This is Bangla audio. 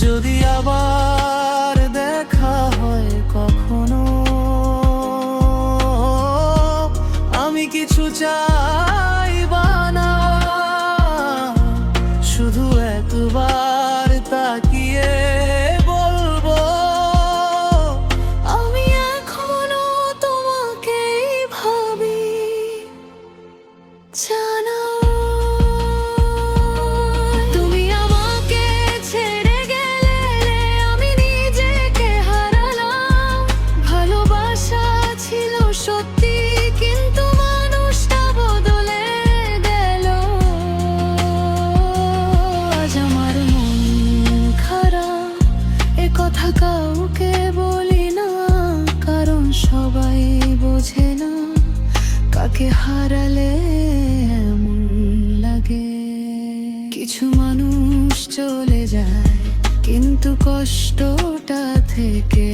যদি আবার দেখা হয় কখনো, আমি কিছু চাইবা না, শুধু একবার তাকিয়ে বলবো, আমি এখনো তোমাকেই ভাবি। জানো তুমি আমাকে ছেড়ে গেলে আমি নিজেকে হারালাম। ভালোবাসা ছিল সত্যি, কিন্তু মানুষটা বদলে গেল। আজ আমার মন খারাপ, এ কথা কাউকে বলি না, কারণ সবাই বোঝে না কাকে হারালে এমন লাগে। কিছু মানুষ চলে যায়, কিন্তু কষ্টটা থেকে